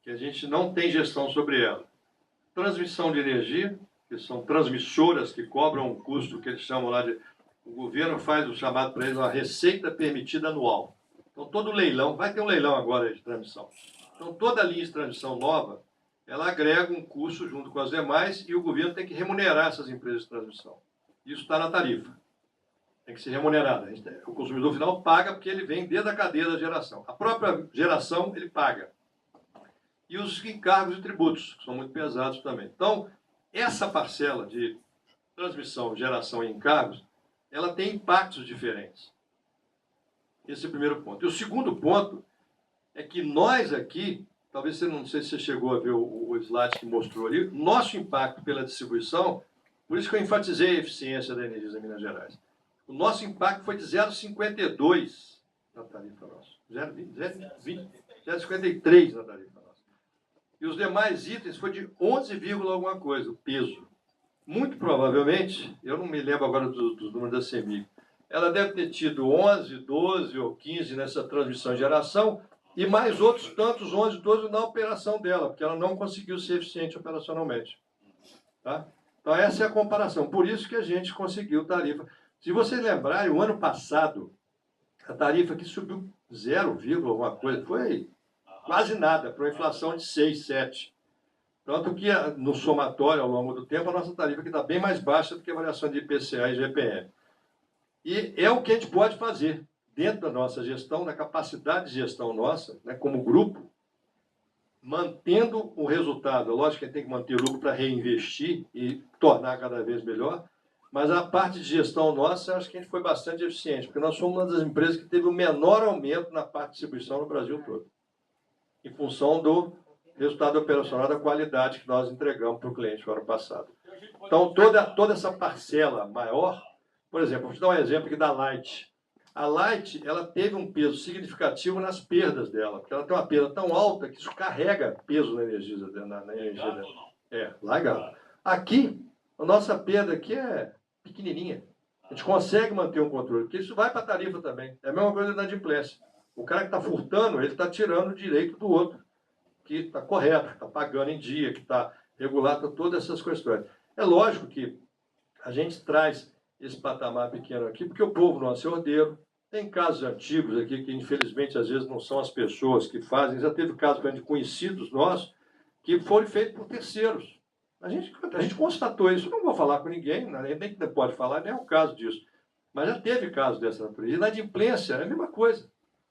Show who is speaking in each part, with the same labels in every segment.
Speaker 1: que a gente não tem gestão sobre ela. Transmissão de energia, que são transmissoras que cobram um custo que eles chamam lá de... O governo faz o chamado para eles uma receita permitida anual. Então, todo leilão, vai ter um leilão agora de transmissão. Então, toda linha de transmissão nova, ela agrega um custo junto com as demais e o governo tem que remunerar essas empresas de transmissão. Isso está na tarifa. Tem que ser remunerada. O consumidor final paga porque ele vem desde a cadeia da geração. A própria geração, ele paga. E os encargos e tributos, que são muito pesados também. Então, essa parcela de transmissão, geração e encargos, ela tem impactos diferentes. Esse é o primeiro ponto. E o segundo ponto é que nós aqui, talvez você não sei se você chegou a ver o slide que mostrou ali, nosso impacto pela distribuição, por isso que eu enfatizei a eficiência da Energisa Minas Gerais. O nosso impacto foi de 0,52 na tarifa nossa. 0,53 na tarifa nossa. E os demais itens foi de 11, alguma coisa, o peso. Muito provavelmente, eu não me lembro agora dos números da CEMIG, ela deve ter tido 11, 12 ou 15 nessa transmissão e geração, e mais outros tantos 11, 12 na operação dela, porque ela não conseguiu ser eficiente operacionalmente. Tá? Então, essa é a comparação. Por isso que a gente conseguiu tarifa. Se vocês lembrarem, o ano passado, a tarifa aqui subiu 0, alguma coisa, foi quase nada, para uma inflação de 6, 7. Tanto que, no somatório, ao longo do tempo, a nossa tarifa aqui está bem mais baixa do que a variação de IPCA e GPM. E é o que a gente pode fazer dentro da nossa gestão, da capacidade de gestão nossa, né, como grupo, mantendo o resultado. Lógico que a gente tem que manter o lucro para reinvestir e tornar cada vez melhor, mas a parte de gestão nossa, acho que a gente foi bastante eficiente, porque nós somos uma das empresas que teve o menor aumento na parte de distribuição no Brasil todo, em função do resultado operacional da qualidade que nós entregamos para o cliente no ano passado. Então, toda essa parcela maior, por exemplo, vou te dar um exemplo aqui da Light. A Light, ela teve um peso significativo nas perdas dela, porque ela tem uma perda tão alta que isso carrega peso na energia dela. Largado. Aqui, a nossa perda aqui é pequenininha. A gente consegue manter um controle, porque isso vai para a tarifa também. É a mesma coisa da inadimplência. O cara que está furtando, ele está tirando o direito do outro, que está correto, que está pagando em dia, que está regulado, todas essas questões. É lógico que a gente traz esse patamar pequeno aqui, porque o povo não é ordeiro. Tem casos antigos aqui que, infelizmente, às vezes não são as pessoas que fazem. Já teve casos de conhecidos nossos que foram feitos por terceiros. A gente constatou isso. Não vou falar com ninguém, nem pode falar, nem é o caso disso. Mas já teve casos dessa natureza. E na inadimplência é a mesma coisa.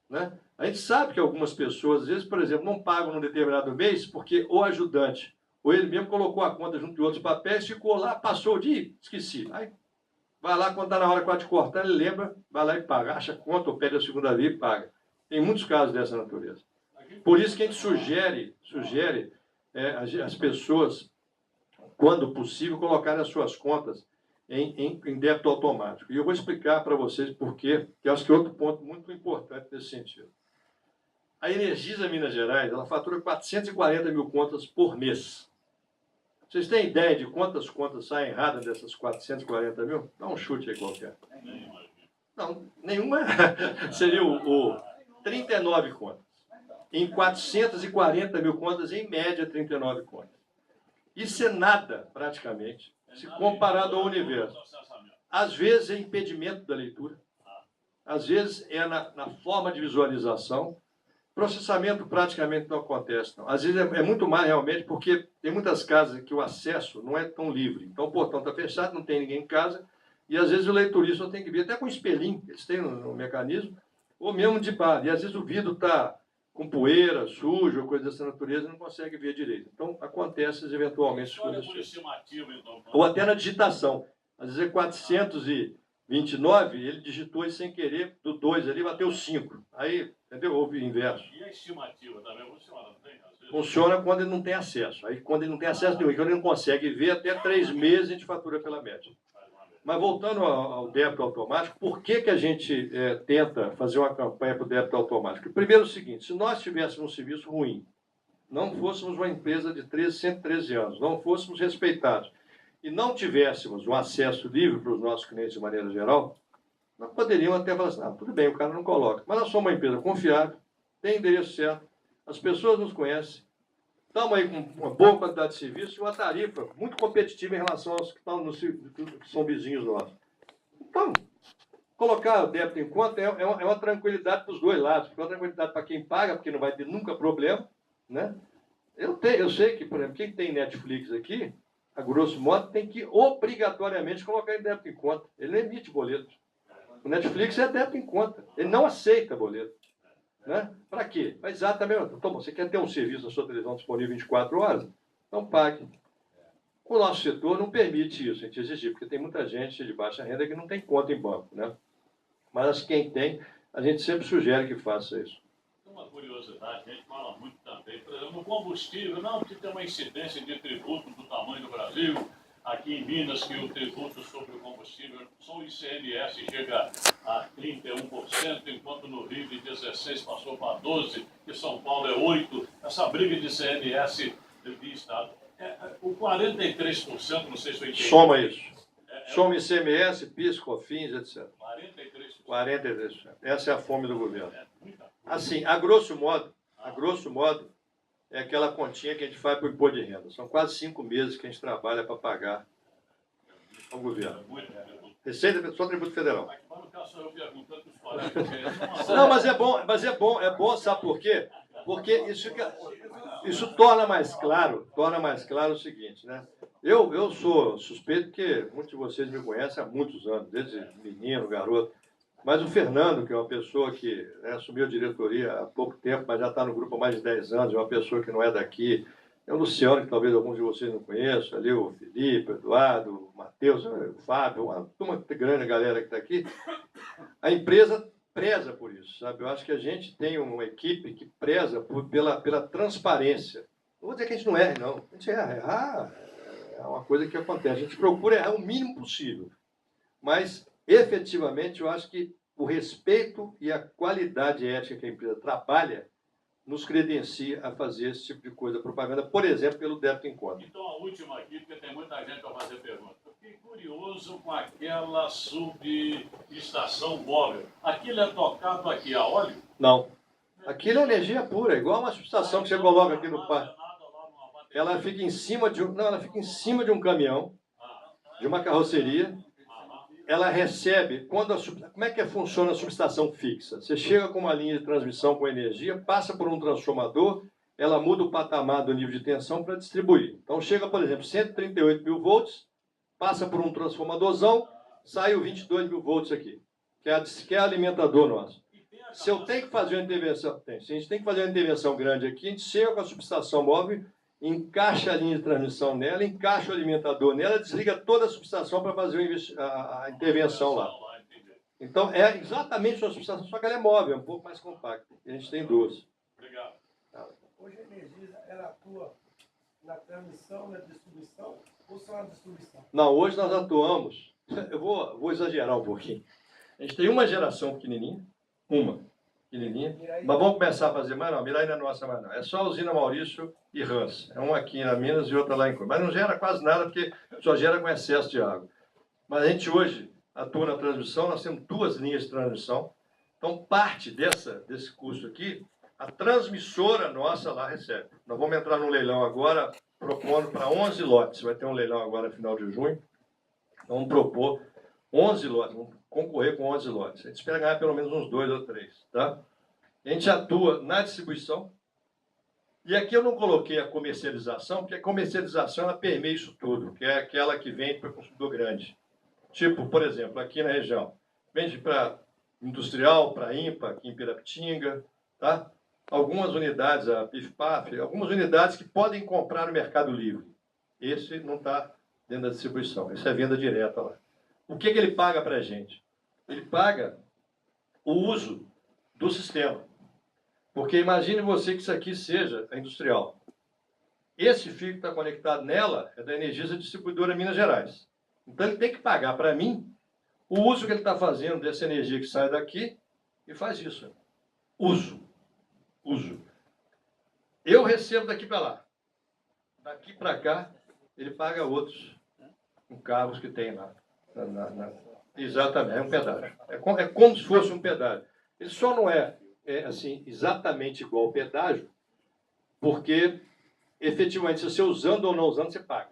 Speaker 1: Né? A gente sabe que algumas pessoas, às vezes, por exemplo, não pagam num determinado mês porque o ajudante, ou ele mesmo colocou a conta junto de outros papéis, ficou lá, passou o dia, esqueci. Aí vai lá, quando está na hora quase de cortar, ele lembra, vai lá e paga. Acha a conta ou pede a segunda via e paga. Tem muitos casos dessa natureza. Por isso que a gente sugere as pessoas, quando possível, colocarem as suas contas em débito automático. E eu vou explicar para vocês por quê, que eu acho que é outro ponto muito importante nesse sentido. A Energisa Minas Gerais, ela fatura 440 mil contas por mês. Vocês têm ideia de quantas contas saem erradas dessas 440 mil? Dá um chute aí qualquer. Não, nenhuma. Seria o 39 contas. Em 440 mil contas, em média, 39 contas. Isso é nada, praticamente, se comparado ao universo. Às vezes é impedimento da leitura, às vezes é na forma de visualização. Processamento praticamente não acontece, não. Às vezes é muito mais realmente, porque tem muitas casas que o acesso não é tão livre. Então o portão está fechado, não tem ninguém em casa, e às vezes o leiturista tem que vir até com espelhinho, eles têm no mecanismo, ou mesmo de bar. E às vezes o vidro está com poeira, sujo, ou coisa dessa natureza, e não consegue ver direito. Então acontece eventualmente coisas assim. Ou até na digitação. Às vezes é 429, ele digitou e sem querer, do 2 ali, bateu 5. Aí, entendeu? Houve o inverso.
Speaker 2: E a estimativa também funciona, não tem?
Speaker 1: Funciona quando ele não tem acesso. Aí, quando ele não tem acesso nenhum, quando ele não consegue ver, até 3 meses a gente fatura pela média. Mas voltando ao débito automático, por que a gente tenta fazer uma campanha para o débito automático? Primeiro é o seguinte, se nós tivéssemos um serviço ruim, não fôssemos uma empresa de 113 anos, não fôssemos respeitados, e não tivéssemos um acesso livre para os nossos clientes de maneira geral, nós poderíamos até falar assim, tudo bem, o cara não coloca. Mas nós somos uma empresa confiável, tem endereço certo, as pessoas nos conhecem, estamos aí com uma boa quantidade de serviço e uma tarifa muito competitiva em relação aos que estão que são vizinhos nossos. Então, colocar o débito em conta é uma tranquilidade para os dois lados. É uma tranquilidade para quem paga, porque não vai ter nunca problema, né? Eu sei que, por exemplo, quem tem Netflix aqui, a grosso modo, tem que obrigatoriamente colocar em débito em conta. Ele não emite boleto. O Netflix é débito em conta. Ele não aceita boleto. Né? Para quê? Exatamente. Então, você quer ter um serviço na sua televisão disponível 24 horas? Então pague. O nosso setor não permite isso, a gente exigir, porque tem muita gente de baixa renda que não tem conta em banco. Né? Mas quem tem, a gente sempre sugere que faça isso.
Speaker 2: Uma curiosidade, a gente fala muito também, por exemplo, no combustível, não, porque tem uma incidência de tributo do tamanho do Brasil. Aqui em Minas, que o tributo sobre o combustível, só o ICMS chega a 31%, enquanto no Rio de 16% passou para 12%, e São Paulo é 8%. Essa briga de ICMS de Estado. O 43%, não sei se eu entendi.
Speaker 1: Soma isso. Soma ICMS, PIS, COFINS, etc.
Speaker 2: 43%.
Speaker 1: 43%. Essa é a fome do governo. Assim, a grosso modo, é aquela continha que a gente faz para o imposto de renda. São quase 5 meses que a gente trabalha para pagar ao governo. Receita só tributo federal. Não, mas é bom, sabe por quê? Porque isso torna mais claro o seguinte, né? Eu sou suspeito porque muitos de vocês me conhecem há muitos anos, desde menino, garoto. Mas o Fernando, que é uma pessoa que assumiu a diretoria há pouco tempo, mas já está no grupo há mais de 10 anos, é uma pessoa que não é daqui. É o Luciano, que talvez alguns de vocês não conheçam, ali o Felipe, o Eduardo, o Matheus, o Fábio, uma grande galera que está aqui. A empresa preza por isso, sabe? Eu acho que a gente tem uma equipe que preza pela transparência. Não vou dizer que a gente não erra, não. A gente erra é uma coisa que acontece. A gente procura errar o mínimo possível. Mas efetivamente, eu acho que o respeito e a qualidade ética que a empresa trabalha nos credencia a fazer esse tipo de coisa, propaganda, por exemplo, pelo débito em conta.
Speaker 2: Então, a última aqui, porque tem muita gente para fazer pergunta. Eu fiquei curioso com aquela subestação móvel. Aquilo é tocado aqui a óleo?
Speaker 1: Não. Aquilo é energia pura, igual uma subestação que você coloca aqui no parque. Ela fica em cima de um caminhão, de uma carroceria. Ela recebe, como é que funciona a subestação fixa? Você chega com uma linha de transmissão com energia, passa por um transformador, ela muda o patamar do nível de tensão para distribuir. Então chega, por exemplo, 138 mil volts, passa por um transformadorzão, sai o 22 mil volts aqui, que é alimentador nosso. Se eu tenho que fazer uma intervenção, se a gente tem que fazer uma intervenção grande aqui, a gente chega com a subestação móvel, encaixa a linha de transmissão nela, encaixa o alimentador nela, desliga toda a subestação para fazer a intervenção lá. Então, é exatamente uma subestação, só que ela é móvel, é um pouco mais compacta. A gente tem duas.
Speaker 2: Obrigado.
Speaker 3: Hoje a Energisa, ela atua na transmissão, na distribuição, ou só na distribuição?
Speaker 1: Não, hoje nós atuamos, eu vou exagerar um pouquinho. A gente tem uma geração pequenininha, mas vamos começar a fazer mais não, Mirai não é nossa mais não. É só a usina Maurício e Rans. É uma aqui na Minas e outra lá em Cuiabá. Mas não gera quase nada, porque só gera com excesso de água. Mas a gente hoje atua na transmissão, nós temos 2 linhas de transmissão. Então, parte desse custo aqui, a transmissora nossa lá recebe. Nós vamos entrar no leilão agora, propondo para 11 lotes. Vai ter um leilão agora no final de junho. Vamos propor 11 lotes, vamos concorrer com 11 lotes. A gente espera ganhar pelo menos uns 2 ou 3, tá? A gente atua na distribuição. E aqui eu não coloquei a comercialização, porque a comercialização ela permeia isso tudo, que é aquela que vende para o consumidor grande. Tipo, por exemplo, aqui na região, vende para industrial, para IMPA, aqui em Pirapitinga, tá? Algumas unidades, a PIF-PAF, algumas unidades que podem comprar no Mercado Livre. Esse não está dentro da distribuição, esse é venda direta lá. O que ele paga para a gente? Ele paga o uso do sistema. Porque imagine você que isso aqui seja a industrial. Esse fio que está conectado nela é da Energisa Distribuidora Minas Gerais. Então ele tem que pagar para mim o uso que ele está fazendo dessa energia que sai daqui e faz isso. Uso. Eu recebo daqui para lá. Daqui para cá, ele paga outros com carros que tem lá. Exatamente, é um pedágio. É como se fosse um pedágio. Ele só não é assim, exatamente igual ao pedágio, porque efetivamente, se você usando ou não usando, você paga.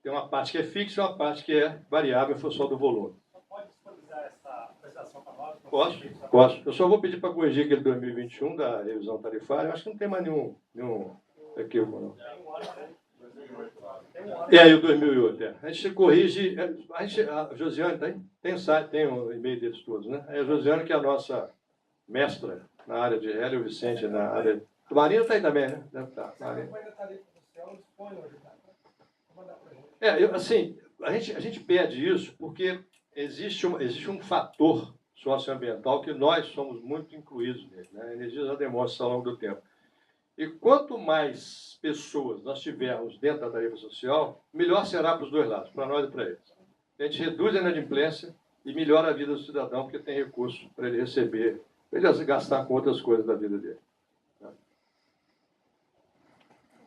Speaker 1: Tem uma parte que é fixa e uma parte que é variável em função do volume.
Speaker 3: Não pode disponibilizar essa prestação para nós?
Speaker 1: Posso. Eu só vou pedir para corrigir aquele 2021 da revisão tarifária. Eu acho que não tem mais nenhum equívoco, não. E o 2008, é. A gente corrige... A Josiane tem site, tem o e-mail deles todos, né? A Josiane, que é a nossa mestra na área de Hélio, o Vicente na área... O Marinho está aí também, né? Deve estar. Assim, a gente pede isso porque existe um fator socioambiental que nós somos muito incluídos nele, né? A energia já demonstra ao longo do tempo. E quanto mais pessoas nós tivermos dentro da tarifa social, melhor será para os dois lados, para nós e para eles. A gente reduz a inadimplência e melhora a vida do cidadão, porque tem recurso para ele receber, para ele gastar com outras coisas da vida dele.
Speaker 4: Eu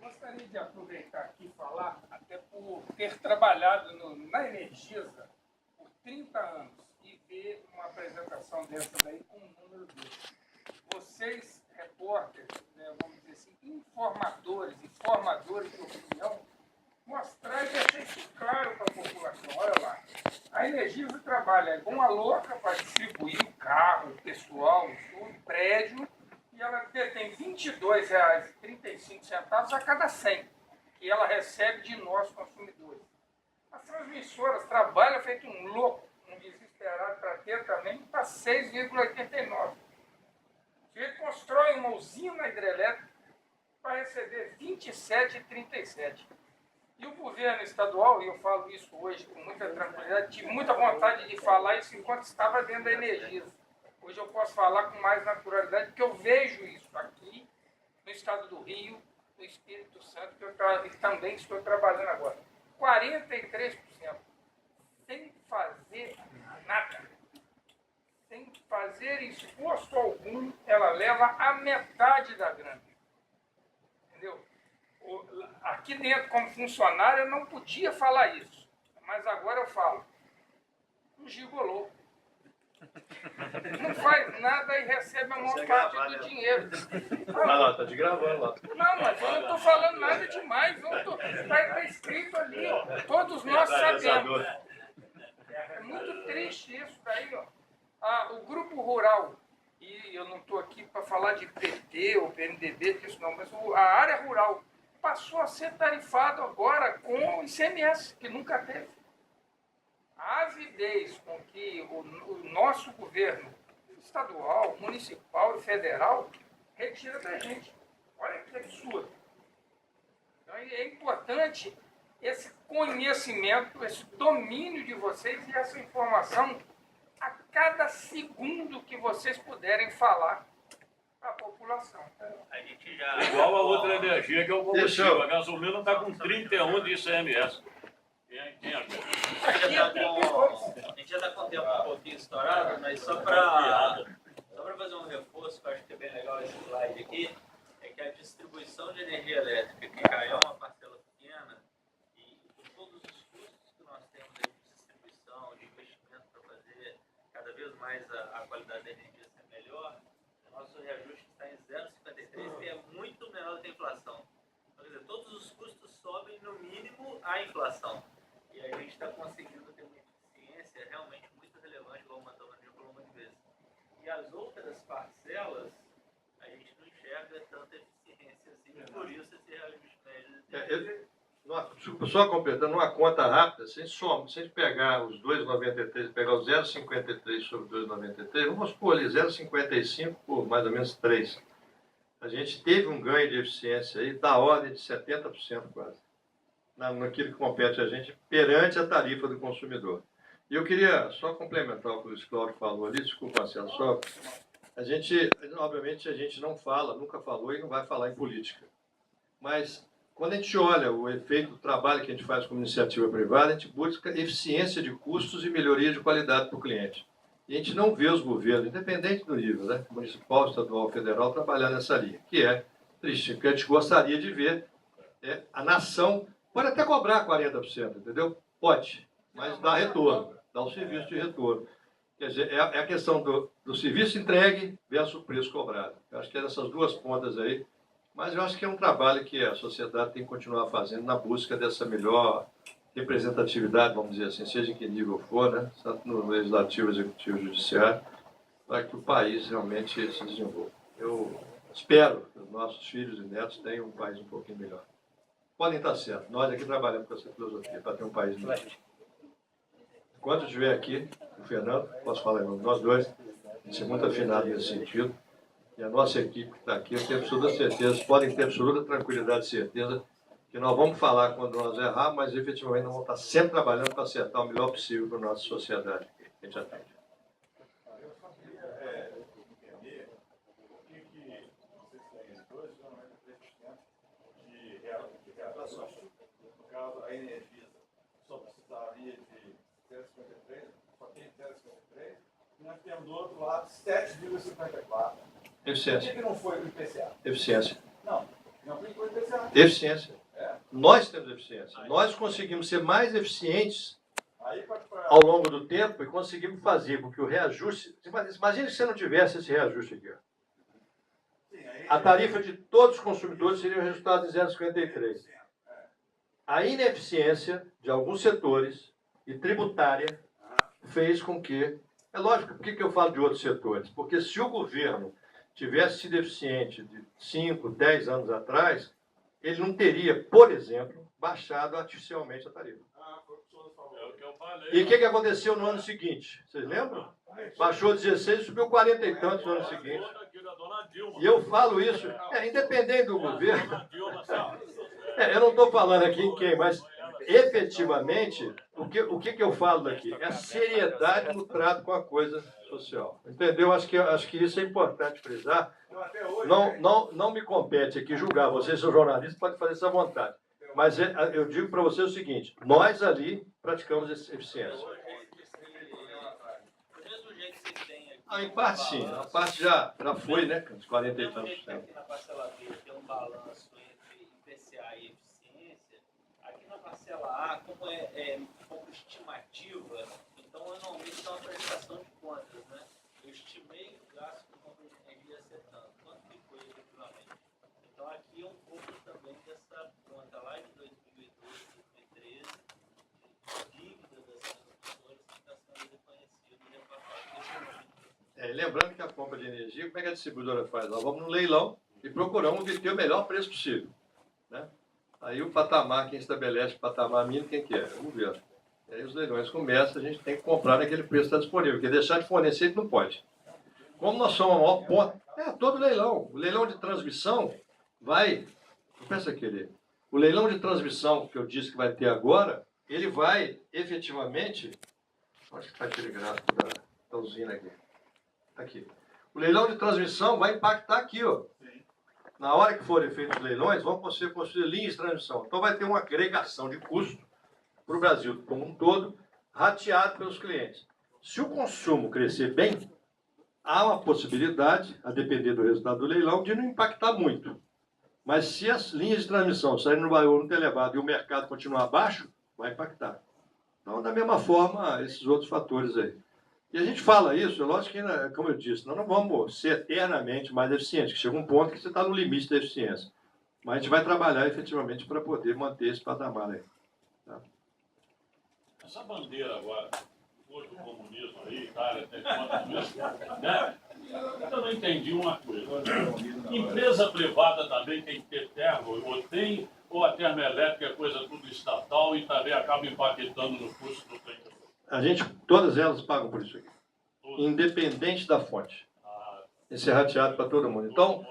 Speaker 4: gostaria de aproveitar aqui e falar, até por ter trabalhado na Energisa por 30 anos e ver uma apresentação dessa daí com um número desse. Vocês, repórteres, né, vamos dizer assim, informadores e formadores de opinião, mostrar e deixar isso claro para a população. Olha lá, a Energisa trabalha com a louca para distribuir o carro, o pessoal, o prédio, e ela detém R$ 22,35 a cada 100 que ela recebe de nós, consumidores. As transmissoras trabalham feito um louco, um desesperado para ter também, está 6,89. Ele constrói uma usina hidrelétrica para receber R$ 27,37. E o governo estadual, e eu falo isso hoje com muita tranquilidade, tive muita vontade de falar isso enquanto estava dentro da Energisa. Hoje eu posso falar com mais naturalidade, porque eu vejo isso aqui no estado do Rio, no Espírito Santo, que eu também estou trabalhando agora. 43%, sem fazer nada. Sem fazer esforço algum, ela leva a metade da grana. Entendeu? Aqui dentro, como funcionário, eu não podia falar isso. Mas agora eu falo. Um gigolô. Não faz nada e recebe a maior parte do dinheiro.
Speaker 1: Vai lá, está te gravando lá.
Speaker 4: Não, mas eu não estou falando nada demais. Está escrito ali, ó. Todos nós sabemos. É muito triste isso daí, ó. O grupo rural, e eu não estou aqui para falar de PT ou PMDB, disso não, mas a área rural passou a ser tarifado agora com o ICMS, que nunca teve. A avidez com que o nosso governo estadual, municipal e federal retira da gente. Olha que absurdo. Então é importante esse conhecimento, esse domínio de vocês e essa informação a cada segundo que vocês puderem falar para a população.
Speaker 5: A gente já...
Speaker 2: Igual a outra energia que é o combustível. A gasolina está com 31 de ICMS. Quem agora?
Speaker 5: A gente já está com o tempo um pouquinho estourado, mas só para fazer um reforço, que eu acho que é bem legal esse slide aqui, é que a distribuição de energia elétrica, que já é uma parcela pequena, e todos os custos que nós temos de distribuição, de investimento para fazer cada vez mais a qualidade da energia ser melhor, o nosso reajuste está em 0,53, que é muito menor do que a inflação. Então, quer dizer, todos os custos sobem no mínimo a inflação. E aí a gente está conseguindo ter uma eficiência realmente muito relevante, como o Antônio já falou muitas vezes. E as outras parcelas, a gente não enxerga tanta eficiência assim, por isso esse reajuste médio.
Speaker 1: Só completando uma conta rápida, se a gente pegar os 2,93, pegar o 0,53 sobre 2,93, vamos pôr ali 0,55 por mais ou menos 3. A gente teve um ganho de eficiência aí da ordem de 70% quase, naquilo que compete a gente perante a tarifa do consumidor. E eu queria só complementar o que o Luiz Cláudio falou ali, desculpa, Marcelo, só... obviamente, a gente não fala, nunca falou e não vai falar em política. Mas, quando a gente olha o efeito do trabalho que a gente faz como iniciativa privada, a gente busca eficiência de custos e melhoria de qualidade para o cliente. E a gente não vê os governos, independente do nível, né, municipal, estadual, federal, trabalhar nessa linha, que é triste, porque a gente gostaria de ver a nação... Pode até cobrar 40%, entendeu? Pode, mas dá retorno, dá um serviço de retorno. Quer dizer, é a questão do serviço entregue versus o preço cobrado. Eu acho que é nessas duas pontas aí Mas eu acho que é um trabalho que a sociedade tem que continuar fazendo na busca dessa melhor representatividade, vamos dizer assim, seja em que nível for, né? Tanto no legislativo, executivo, judiciário, para que o país realmente se desenvolva. Eu espero que os nossos filhos e netos tenham um país um pouquinho melhor. Podem estar certos. Nós aqui trabalhamos com essa filosofia, para ter um país melhor. Enquanto eu estiver aqui, o Fernando, posso falar em nome de nós dois, a gente é muito afinado nesse sentido. E a nossa equipe que está aqui, eu tenho absoluta certeza, podem ter absoluta tranquilidade e certeza que nós vamos falar quando nós errarmos, mas efetivamente nós vamos estar sempre trabalhando para acertar o melhor possível para a nossa sociedade que a gente atende.
Speaker 6: Eu só queria entender por que vocês têm dois, geralmente 3% de reações. No caso, a Energisa só precisaria de 0,53, só tem 0,53, e nós temos do outro lado 7,54.
Speaker 1: Eficiência.
Speaker 6: Por que não foi o IPCA?
Speaker 1: Eficiência.
Speaker 6: Não foi o IPCA.
Speaker 1: Eficiência.
Speaker 6: É.
Speaker 1: Nós temos eficiência. Nós conseguimos ser mais eficientes ao longo do tempo e conseguimos fazer com que o reajuste... Imagine se você não tivesse esse reajuste aqui. Ó. A tarifa de todos os consumidores seria o resultado de 0,53. A ineficiência de alguns setores e tributária fez com que... É lógico, por que eu falo de outros setores? Porque se o governo tivesse sido eficiente de 5, 10 anos atrás, ele não teria, por exemplo, baixado artificialmente a tarifa.
Speaker 2: É o que eu falei.
Speaker 1: E o que aconteceu no ano seguinte? Vocês lembram? Baixou 16 e subiu 40 e tantos no ano seguinte. E eu falo isso, independente do governo. Eu não estou falando aqui em quem, mas efetivamente, o que eu falo daqui? É a seriedade no trato com a coisa social. Entendeu? Acho que isso é importante frisar. Não me compete aqui julgar. Vocês são jornalistas, podem fazer essa vontade. Mas eu digo para vocês o seguinte, nós ali praticamos eficiência. Em parte sim, a parte já foi, né? Uns 40 e tantos.
Speaker 5: Aqui na parcela B tem um balanço entre IPCA e eficiência. Aqui na parcela A, como é como estimativa, então anualmente é uma prestação de contas, né? Eu estimei o gasto com compra de energia ser tanto. Quanto que foi efetivamente? Então aqui é um pouco também dessa conta lá de 2012, 2013, dívida das construtoras que está sendo reconhecido e repassado.
Speaker 1: Lembrando que a compra de energia, como é que a distribuidora faz? Nós vamos no leilão e procuramos obter o melhor preço possível. Né? Aí o patamar, quem estabelece o patamar mínimo, quem que é? O governo. E aí os leilões começam, a gente tem que comprar naquele preço que está disponível, porque deixar de fornecer ele não pode. Como nós somos a maior ponta, todo leilão. O leilão de transmissão vai... Pensa aquele... O leilão de transmissão que eu disse que vai ter agora, ele vai efetivamente... Onde está aquele gráfico da usina aqui? Aqui. O leilão de transmissão vai impactar aqui, ó. Na hora que forem feitos os leilões, vão construir linhas de transmissão. Então vai ter uma agregação de custo para o Brasil como um todo, rateado pelos clientes. Se o consumo crescer bem, há uma possibilidade, a depender do resultado do leilão, de não impactar muito. Mas se as linhas de transmissão saírem no valor muito elevado e o mercado continuar baixo, vai impactar. Então, da mesma forma, esses outros fatores aí. E a gente fala isso, é lógico que, como eu disse, nós não vamos ser eternamente mais eficientes, que chega um ponto que você está no limite da eficiência. Mas a gente vai trabalhar efetivamente para poder manter esse patamar aí. Tá?
Speaker 2: Essa bandeira agora, hoje do comunismo aí, Itália, tem quantos meses, né? Eu não entendi uma coisa. Empresa privada também tem que ter termo, ou a termoelétrica é coisa tudo estatal e também acaba impactando no custo do trem.
Speaker 1: Todas elas pagam por isso aqui. Independente da fonte. Esse é rateado para todo mundo. Então,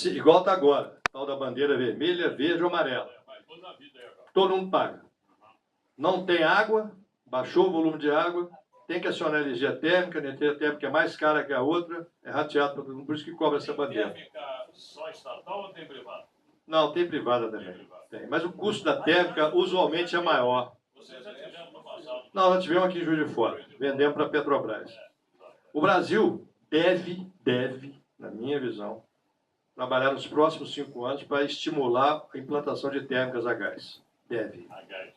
Speaker 1: igual está agora, tal da bandeira vermelha, verde ou amarela. Todo mundo paga. Não tem água, baixou o volume de água, tem que acionar energia térmica, a energia térmica é mais cara que a outra, é rateado para todo mundo, por isso que cobra essa bandeira.
Speaker 2: Tem ficar só estatal ou tem privada?
Speaker 1: Não, tem privada também. Tem. Mas o custo da térmica usualmente é maior.
Speaker 2: Vocês já tiveram no passado?
Speaker 1: Não, nós tivemos aqui em Juiz de Fora, vendemos para a Petrobras. O Brasil deve, na minha visão, trabalhar nos próximos 5 anos para estimular a implantação de térmicas a gás. Deve.
Speaker 2: A gás.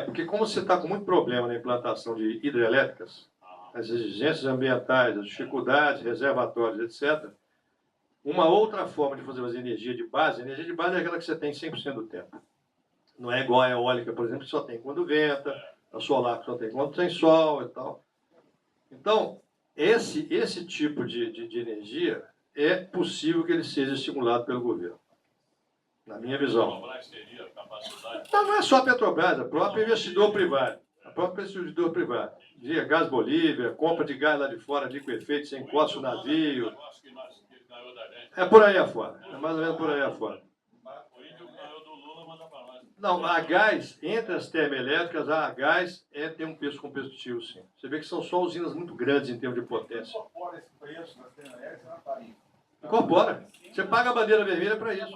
Speaker 1: Porque como você está com muito problema na implantação de hidrelétricas, as exigências ambientais, as dificuldades, reservatórios, etc., Uma outra forma de fazer energia de base é aquela que você tem 100% do tempo. Não é igual a eólica, por exemplo, que só tem quando venta, a solar que só tem quando tem sol e tal. Então, esse tipo de energia é possível que ele seja estimulado pelo governo, na minha visão. Então, não é só a Petrobras, a própria investidor privado. A própria investidor privado. Via Gás Bolívia, compra de gás lá de fora, ali com efeito, sem encosta o navio. É por aí afora. É mais ou menos por aí afora. Não, a gás, entre as termoelétricas, a gás tem um preço competitivo, sim. Você vê que são só usinas muito grandes em termos de potência.
Speaker 6: Incorpora esse preço das termoelétricas na tarifa.
Speaker 1: Incorpora. Você paga a bandeira vermelha para isso.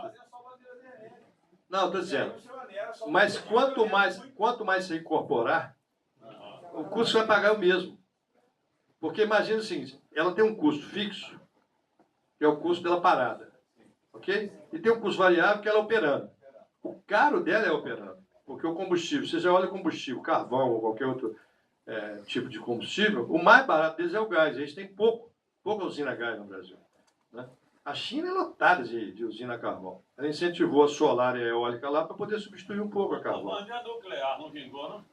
Speaker 1: Não, estou dizendo. Mas quanto mais você incorporar, o custo que vai pagar é o mesmo. Porque imagina o seguinte, ela tem um custo fixo, que é o custo dela parada. Ok? E tem um custo variável, que ela operando. O caro dela é operando. Porque o combustível, você já olha combustível, carvão ou qualquer outro tipo de combustível, o mais barato deles é o gás. A gente tem pouca usina a gás no Brasil. Né? A China é lotada de usina a carvão. Ela incentivou a solar e a eólica lá para poder substituir um pouco a carvão.
Speaker 2: A bandeira nuclear não vingou, não?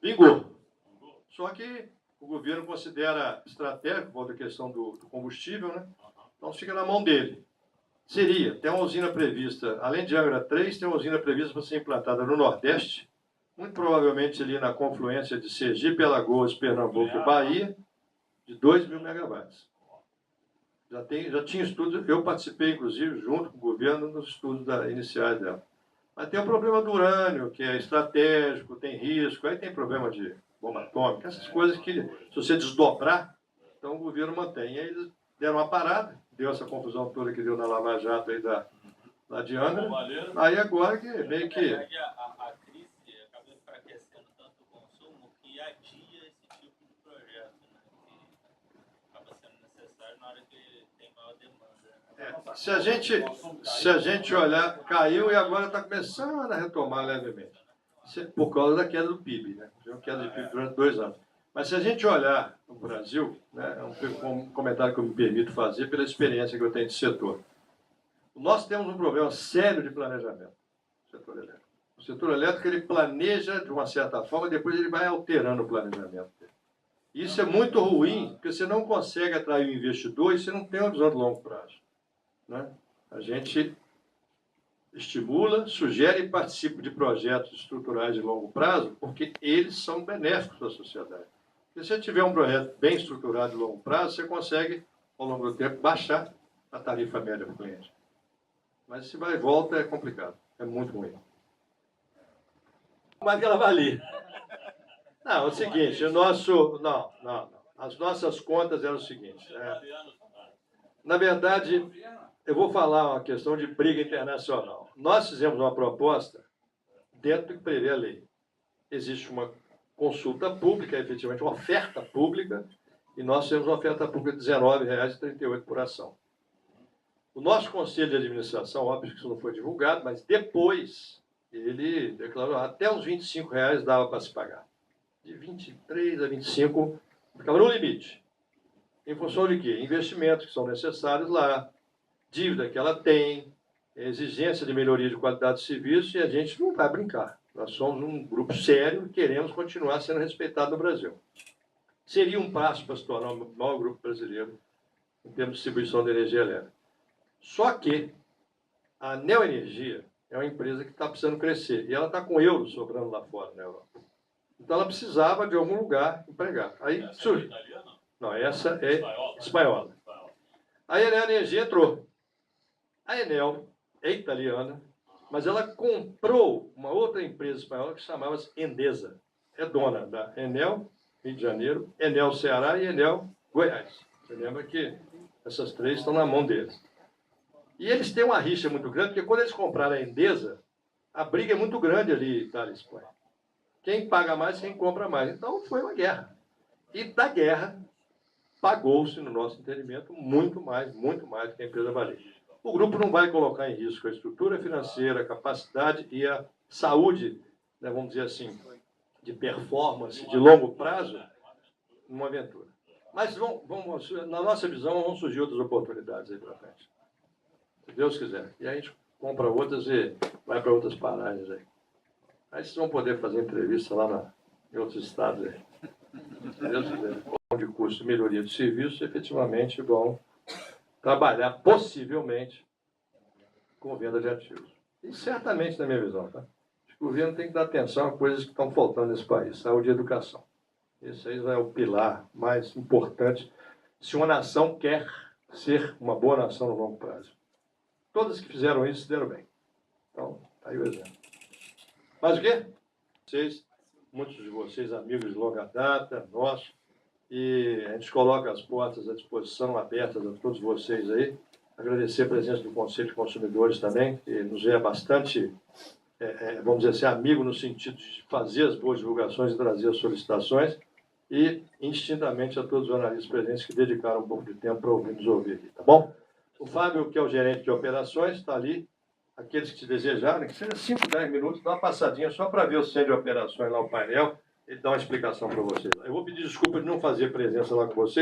Speaker 1: Vingou. Só que o governo considera estratégico, volta a questão do combustível, né? Então fica na mão dele. Tem uma usina prevista, além de Angra 3, tem uma usina prevista para ser implantada no Nordeste, muito provavelmente ali na confluência de Sergipe, Alagoas, Pernambuco e Bahia, de 2.000 megawatts. Já tinha estudos, eu participei, inclusive, junto com o governo, nos estudos iniciais dela. Mas tem o problema do urânio, que é estratégico, tem risco, aí tem problema de bomba atômica, essas coisas que, se você desdobrar, então o governo mantém. E aí eles deram uma parada, deu essa confusão toda que deu na Lava Jato aí lá de Angra. Aí agora que meio que...
Speaker 5: Na verdade, a crise acabou enfraquecendo tanto o consumo que adia esse tipo de projeto, né? Que acaba sendo necessário na hora que tem maior demanda.
Speaker 1: Se a gente olhar, caiu e agora está começando a retomar levemente. Por causa da queda do PIB, né? Uma queda de PIB durante 2 anos. Mas se a gente olhar o Brasil, né, é um comentário que eu me permito fazer pela experiência que eu tenho de setor. Nós temos um problema sério de planejamento no setor elétrico. O setor elétrico ele planeja de uma certa forma, depois ele vai alterando o planejamento dele. Isso é muito ruim, porque você não consegue atrair o investidor e você não tem uma visão de longo prazo. Né? A gente estimula, sugere e participa de projetos estruturais de longo prazo, porque eles são benéficos para a sociedade. Se você tiver um projeto bem estruturado de longo prazo, você consegue, ao longo do tempo, baixar a tarifa média para o cliente. Mas se vai e volta é complicado, é muito ruim. Mas ela vai ali. Não, é o seguinte, as nossas contas eram o seguinte. Na verdade, eu vou falar uma questão de briga internacional. Nós fizemos uma proposta dentro do que prevê a lei. Existe uma consulta pública, efetivamente uma oferta pública, e nós temos uma oferta pública de R$19,38 por ação. O nosso conselho de administração, óbvio que isso não foi divulgado, mas depois ele declarou até uns R$25 dava para se pagar. De 23 a 25 ficava no limite. Em função de quê? Investimentos que são necessários lá, dívida que ela tem, exigência de melhoria de qualidade de serviço, e a gente não vai brincar. Nós somos um grupo sério e queremos continuar sendo respeitado no Brasil. Seria um passo para se tornar o maior grupo brasileiro em termos de distribuição de energia elétrica. Só que a Neoenergia é uma empresa que está precisando crescer, e ela está com euros sobrando lá fora na Europa. Então ela precisava de algum lugar empregar. Aí surgiu. Não, essa é espanhola. Aí a Neoenergia entrou. A Enel é italiana, mas ela comprou uma outra empresa espanhola que chamava-se Endesa. É dona da Enel, Rio de Janeiro, Enel Ceará e Enel Goiás. Você lembra que essas três estão na mão deles. E eles têm uma rixa muito grande, porque quando eles compraram a Endesa, a briga é muito grande ali, Itália e Espanha. Quem paga mais, quem compra mais. Então foi uma guerra. E da guerra, pagou-se, no nosso entendimento, muito mais do que a empresa valia. O grupo não vai colocar em risco a estrutura financeira, a capacidade e a saúde, né, vamos dizer assim, de performance de longo prazo, numa aventura. Mas na nossa visão, vão surgir outras oportunidades aí para frente. Se Deus quiser. E aí a gente compra outras e vai para outras paragens aí. Aí vocês vão poder fazer entrevista lá em outros estados aí. Se Deus quiser. De custo de melhoria de serviço, efetivamente vão trabalhar, possivelmente, com venda de ativos. E certamente, na minha visão, tá? Acho que o governo tem que dar atenção a coisas que estão faltando nesse país. Saúde e educação. Esse aí é o pilar mais importante se uma nação quer ser uma boa nação no longo prazo. Todas que fizeram isso, deram bem. Então, tá aí o exemplo. Mas o quê? Muitos de vocês, amigos de longa data, nossos, e a gente coloca as portas à disposição, abertas a todos vocês aí. Agradecer a presença do Conselho de Consumidores também, que nos é bastante, vamos dizer assim, amigo no sentido de fazer as boas divulgações e trazer as solicitações. E, indistintamente, a todos os analistas presentes que dedicaram um pouco de tempo para nos ouvir aqui, tá bom? O Fábio, que é o gerente de operações, está ali. Aqueles que se desejarem, que seja 5, 10 minutos, dá uma passadinha só para ver o centro de operações lá, o painel, ele dá uma explicação para vocês. Eu vou pedir desculpa de não fazer presença lá com vocês.